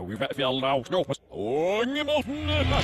We vet fel now, no, oh, nie można.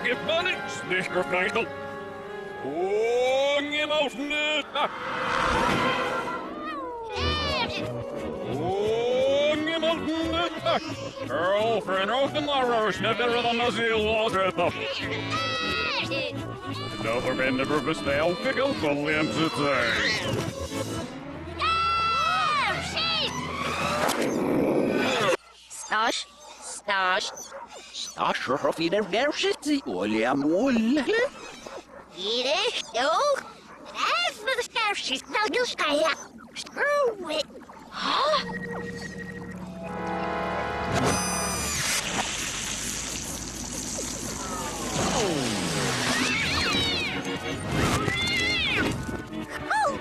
Get money, snicker Flamingo. Oh, nie można. Oh, nie można. Girlfriend, oh, tomorrow, snicker than the seal water. Never been the purpose they'll pickle for limbs today. Stash. Stash في الفرشة ولا مول. Yes, no. As for the starship, now you stay up. Screw it. Huh? Oh,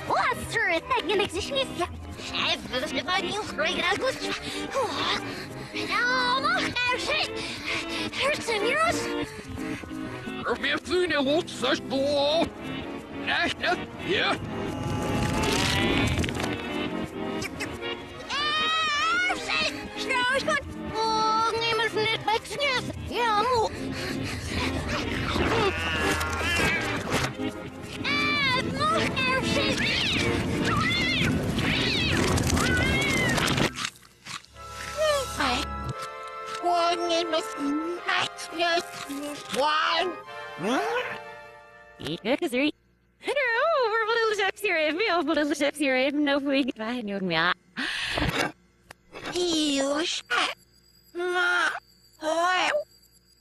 what's her thing in existence? As for the new straight out was. No, no, shit. Here's some heroes. Weer vrienden moet zes door. Echt, ja. Strauss, oh, niemand van dit bij het ja, moe. Nog ergens. Oh, niemand Is er over little steps here, little steps here, no we get by and me.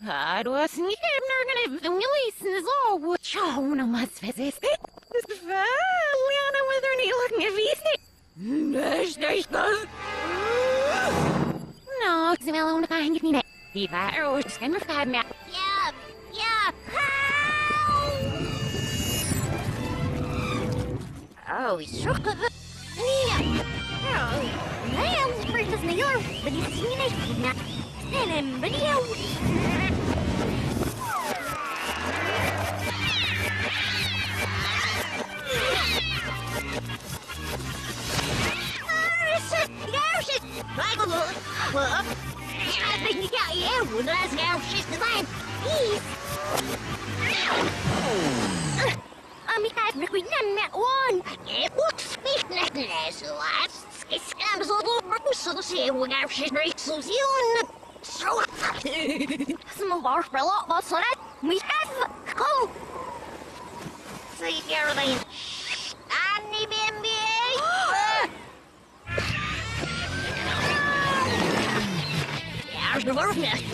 I was never gonna release this all which no must visit. Liana with her knee looking at me. No, it's a melon kind of me. The fire was just kind of five me. Yeah. Oh, he's shook of it. Lamb's bird doesn't know, but he's seen it now. Stand him, video. I think you got you. Let's go. She's the man. Please. We done that one. It looks nothing as last. It's a little so see we got she's break so you so some more for a lot of that we have go. See everything. Annie baby. There's the word nest.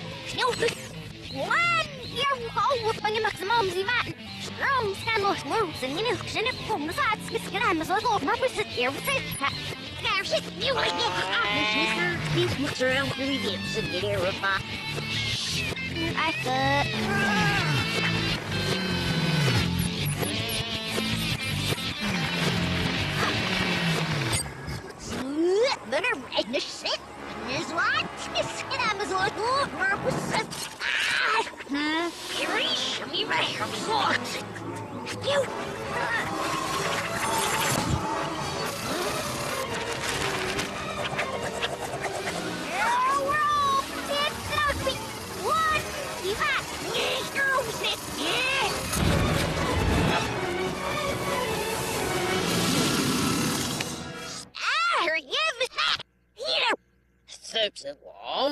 One here go when you maximum the man. Strong stand loose moves and you can it from the sides. It's gonna so go my sit here with it. There's it. You like it. These looks around the games and get here with I better right the shit. Is what? It's gonna be like purpose. Me right from socks. You.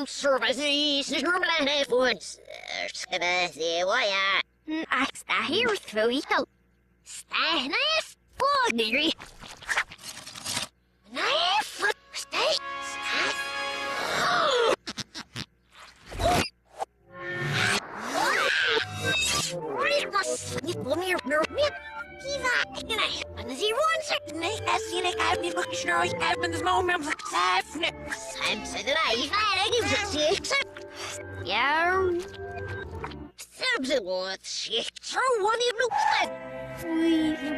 Services normale voeds. Ik sta hier voor jou. Sta naast voor drie. Nee, voor sta. Kom hier, meer. Kiva, en dan zie je rond. Nee, dat zie ik uit die boekjes nou. Ik heb met de moment om te zeggen. Sam zei dat hij zie ik. Ja. Sam zei wat. Shit, zo wat je bloed.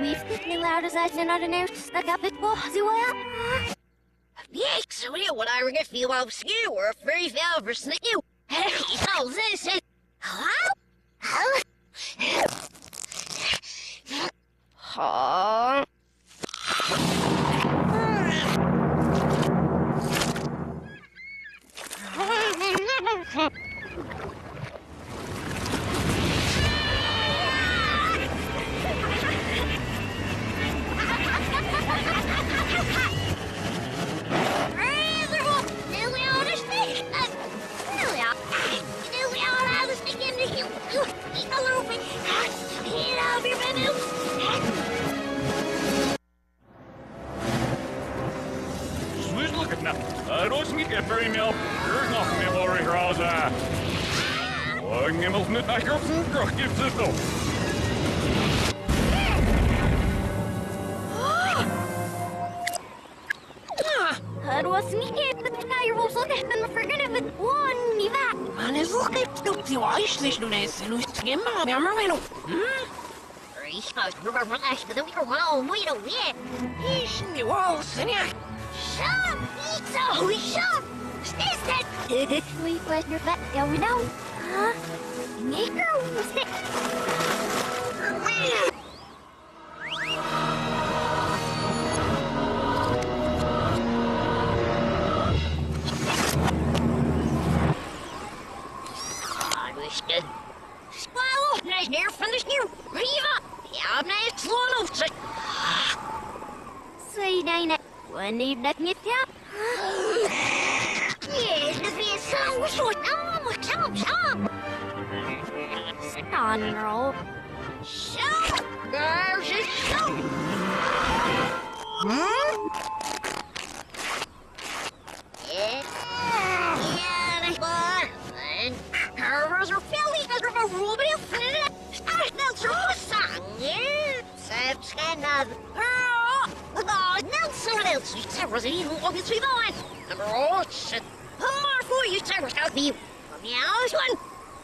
We've taken loud as I said not an air stuck up it was well. Yeah, so you what I regret feel of skew or a fairy fell for snick you. Hey, how's this? Hello? Huh? Swish, look at that. I don't sneak a very milk. There's nothing over here, how's that? Oh, Gimmels mit nach Gruppen, Gruch gibt's es doch. Het was niet even dat hij was ook echt een vergeten met one niet waar. Man is ook echt op die wijsjes doen is. En hoe is het maar maar wel. Ik ga het maar echt dat ik gewoon moet doen weer. Is niet wel ja. Shut niet zo, shut. Stis dat. We put your back going down. Huh? Make her stick. Squall, nice near from the sneer. Riva, ja, nice slow of it. Say, Dana, when you let me tell. Yes, the best song was short. No, chomp. Stand roll. Show. There's a show. Yeah, that's fun. Curvers are fairly as a rule, but if it that's a song, yeah. Sabs can have. Oh, Nelson else. You several even obviously going. Number 8. More for you, several out you. Meow, one.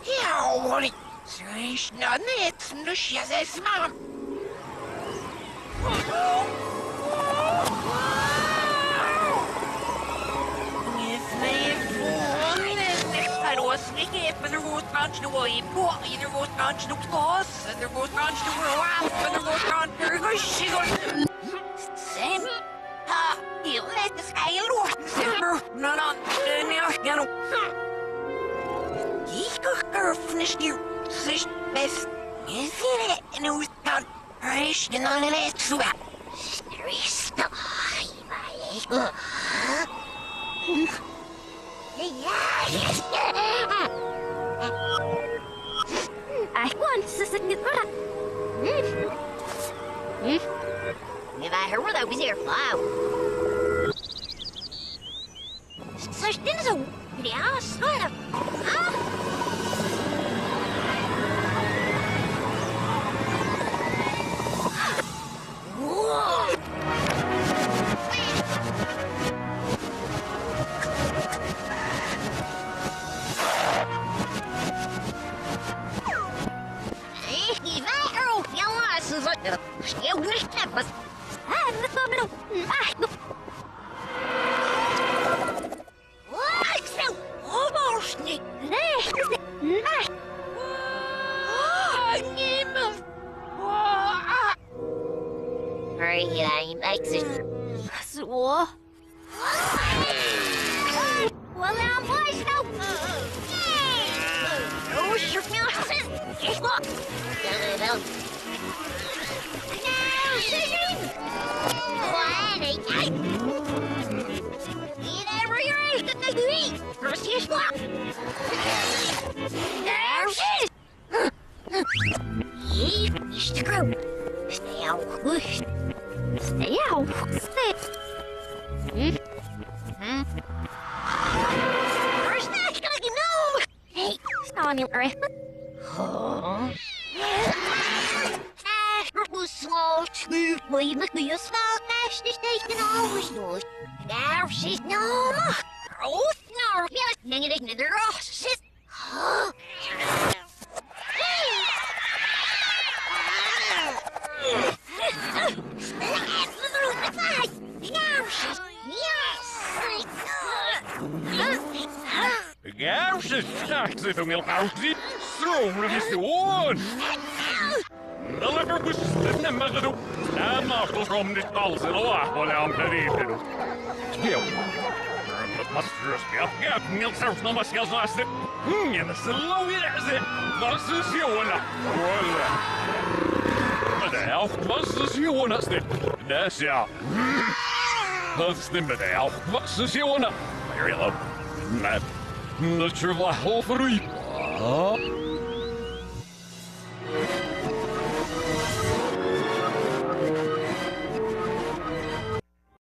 Ja, wat ik. Swish, nou net. Dus je zegt maar. I was sneaking up and there was bunch to way, there was bunch to toss, and there was bunch to roll, and there was bunch to Sam, you let the sky alone, Simmer, not on the now, He's got finished your sish best. Is it? And it was done. Rish, and on it, so there is the I want to sit in the If I heard that was here, wow. Such things are yeah, sort of. Whoa! Eu não mas... não tô... Axel! Almost! Nee! Hurry, I'm exit. Så... Well, I'm boys now! Oh, shoot me! Here's what? Stay out. Stay. Where's that? No. Hey, stop on your breath. Slot, we must be a small dash to station always knows. Now she's no more. Oh, no, yes, negative in the ross. Gauwse taxi van Milhousie, stroomlijk is de oon. De lekker was de maar gedoe. En nachtels om dit alles in oor, wat aan te reden. Speel. Dat was rustig. Ja, Niels zelfs nog maar schels naast het. Ja, dat is de low is het. Dat is Johanna. Voilà. De helft was dus Johanna. Dat is ja. Dat is niet met de helft was dus Johanna. Maar je loopt. Dat je wel half voor u.